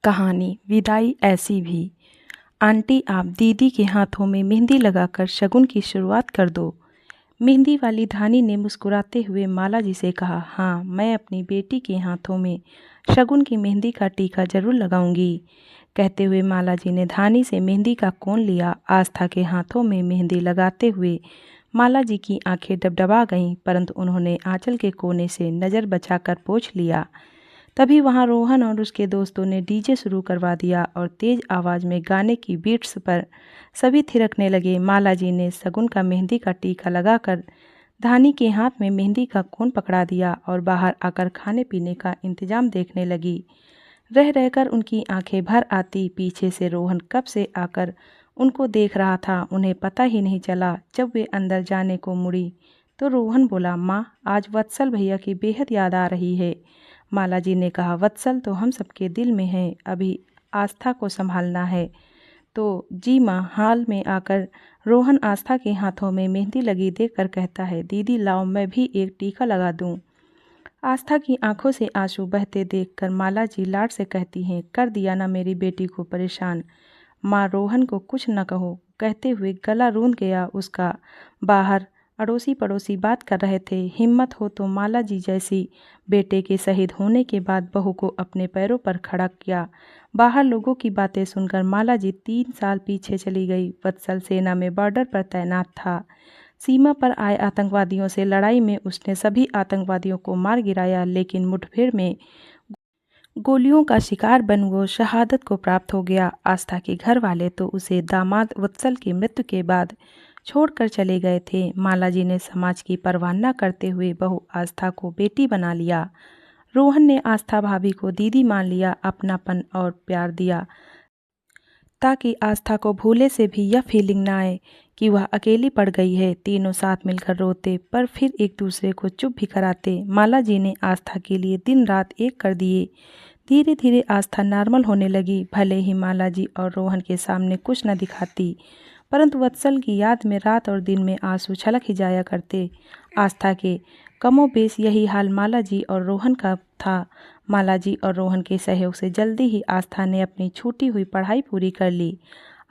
कहानी विदाई ऐसी भी। आंटी, आप दीदी के हाथों में मेहंदी लगाकर शगुन की शुरुआत कर दो। मेहंदी वाली धानी ने मुस्कुराते हुए माला जी से कहा, हाँ, मैं अपनी बेटी के हाथों में शगुन की मेहंदी का टीका जरूर लगाऊंगी। कहते हुए माला जी ने धानी से मेहंदी का कोन लिया। आस्था के हाथों में मेहंदी लगाते हुए माला जी की आंखें डबडबा गईं, परंतु उन्होंने आंचल के कोने से नज़र बचाकर पोंछ लिया। तभी वहां रोहन और उसके दोस्तों ने डीजे शुरू करवा दिया और तेज आवाज़ में गाने की बीट्स पर सभी थिरकने लगे। माला जी ने शगुन का मेहंदी का टीका लगाकर धानी के हाथ में मेहंदी का कोन पकड़ा दिया और बाहर आकर खाने पीने का इंतजाम देखने लगी। रह रहकर उनकी आंखें भर आती। पीछे से रोहन कब से आकर उनको देख रहा था, उन्हें पता ही नहीं चला। जब वे अंदर जाने को मुड़ी तो रोहन बोला, माँ, आज वत्सल भैया की बेहद याद आ रही है। माला जी ने कहा, वत्सल तो हम सबके दिल में है, अभी आस्था को संभालना है। तो जी माँ। हाल में आकर रोहन आस्था के हाथों में मेहंदी लगी देखकर कहता है, दीदी लाओ, मैं भी एक टीका लगा दूं। आस्था की आंखों से आंसू बहते देखकर माला जी लाड से कहती हैं, कर दिया ना मेरी बेटी को परेशान। माँ, रोहन को कुछ न कहो, कहते हुए गला रूंध गया उसका। बाहर अड़ोसी पड़ोसी बात कर रहे थे। हिम्मत हो तो माला जी जैसी बेटे के शहीद होने के बाद बहू को अपने पैरों पर खड़ा किया। बाहर लोगों की बातें सुनकर माला जी 3 साल पीछे चली गई। वत्सल सेना में बॉर्डर पर तैनात था। सीमा पर आए आतंकवादियों से लड़ाई में उसने सभी आतंकवादियों को मार गिराया, लेकिन मुठभेड़ में गोलियों का शिकार बन वो शहादत को प्राप्त हो गया। आस्था के घर वाले तो उसे दामाद वत्सल की मृत्यु के बाद छोड़कर चले गए थे। माला जी ने समाज की परवाह न करते हुए बहू आस्था को बेटी बना लिया। रोहन ने आस्था भाभी को दीदी मान लिया, अपनापन और प्यार दिया, ताकि आस्था को भूले से भी यह फीलिंग ना आए कि वह अकेली पड़ गई है। तीनों साथ मिलकर रोते, पर फिर एक दूसरे को चुप भी कराते। माला जी ने आस्था के लिए दिन रात एक कर दिए। धीरे धीरे आस्था नॉर्मल होने लगी। भले ही माला जी और रोहन के सामने कुछ न दिखाती, परंतु वत्सल की याद में रात और दिन में आंसू छलक ही जाया करते। आस्था के कमोबेश यही हाल माला जी और रोहन का था। माला जी और रोहन के सहयोग से जल्दी ही आस्था ने अपनी छूटी हुई पढ़ाई पूरी कर ली।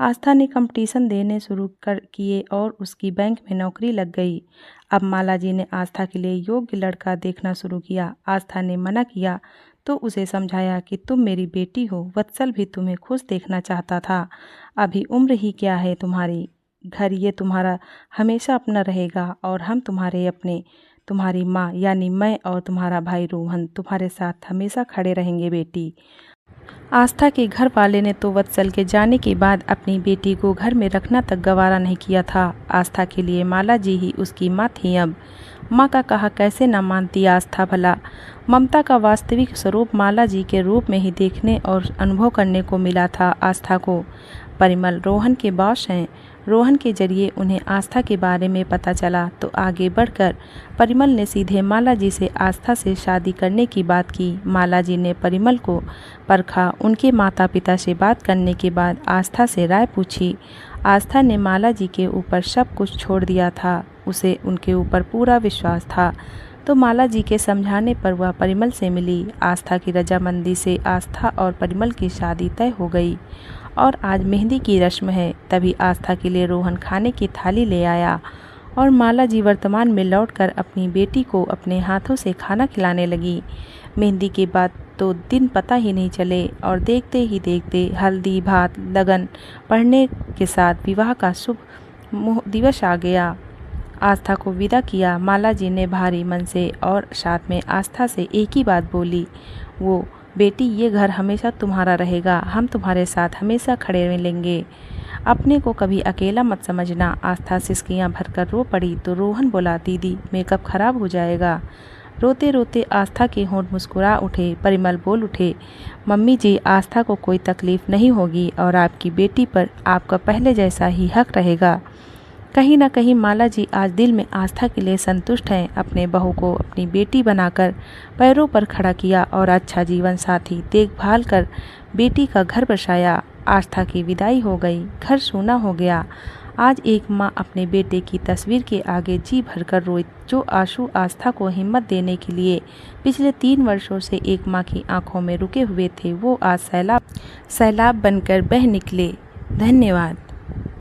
आस्था ने कंपटीशन देने शुरू कर किए और उसकी बैंक में नौकरी लग गई। अब माला जी ने आस्था के लिए योग्य लड़का देखना शुरू किया। आस्था ने मना किया तो उसे समझाया कि तुम मेरी बेटी हो, वत्सल भी तुम्हें खुश देखना चाहता था। अभी उम्र ही क्या है तुम्हारी, घर ये तुम्हारा हमेशा अपना रहेगा और हम तुम्हारे अपने। तुम्हारी माँ यानी मैं और तुम्हारा भाई रोहन तुम्हारे साथ हमेशा खड़े रहेंगे बेटी। आस्था के घर वाले ने तो वत्सल के जाने के बाद अपनी बेटी को घर में रखना तक गवारा नहीं किया था। आस्था के लिए माला जी ही उसकी माँ थी। अब माँ का कहा कैसे न मानती आस्था भला। ममता का वास्तविक स्वरूप माला जी के रूप में ही देखने और अनुभव करने को मिला था आस्था को। परिमल रोहन के बॉस हैं। रोहन के जरिए उन्हें आस्था के बारे में पता चला तो आगे बढ़कर परिमल ने सीधे माला जी से आस्था से शादी करने की बात की। माला जी ने परिमल को परखा। उनके माता पिता से बात करने के बाद आस्था से राय पूछी। आस्था ने माला जी के ऊपर सब कुछ छोड़ दिया था। उसे उनके ऊपर पूरा विश्वास था। तो माला जी के समझाने पर वह परिमल से मिली। आस्था की रजामंदी से आस्था और परिमल की शादी तय हो गई और आज मेहंदी की रस्म है। तभी आस्था के लिए रोहन खाने की थाली ले आया और माला जी वर्तमान में लौटकर अपनी बेटी को अपने हाथों से खाना खिलाने लगी। मेहंदी के बाद तो दिन पता ही नहीं चले और देखते ही देखते हल्दी भात लगन पड़ने के साथ विवाह का शुभ दिवस आ गया। आस्था को विदा किया। माला जी ने भारी मन से और साथ में आस्था से एक ही बात बोली, वो बेटी, ये घर हमेशा तुम्हारा रहेगा, हम तुम्हारे साथ हमेशा खड़े मिलेंगे, अपने को कभी अकेला मत समझना। आस्था सिसकियां भरकर रो पड़ी तो रोहन बोला, दीदी मेकअप खराब हो जाएगा। रोते रोते आस्था के होंठ मुस्कुरा उठे। परिमल बोल उठे, मम्मी जी, आस्था को कोई तकलीफ नहीं होगी और आपकी बेटी पर आपका पहले जैसा ही हक रहेगा। कहीं न कहीं माला जी आज दिल में आस्था के लिए संतुष्ट हैं। अपने बहू को अपनी बेटी बनाकर पैरों पर खड़ा किया और अच्छा जीवन साथी देखभाल कर बेटी का घर बसाया। आस्था की विदाई हो गई। घर सूना हो गया। आज एक माँ अपने बेटे की तस्वीर के आगे जी भरकर रोई। जो आंसू आस्था को हिम्मत देने के लिए पिछले 3 वर्षों से एक माँ की आंखों में रुके हुए थे, वो आज सैलाब बनकर बह निकले। धन्यवाद।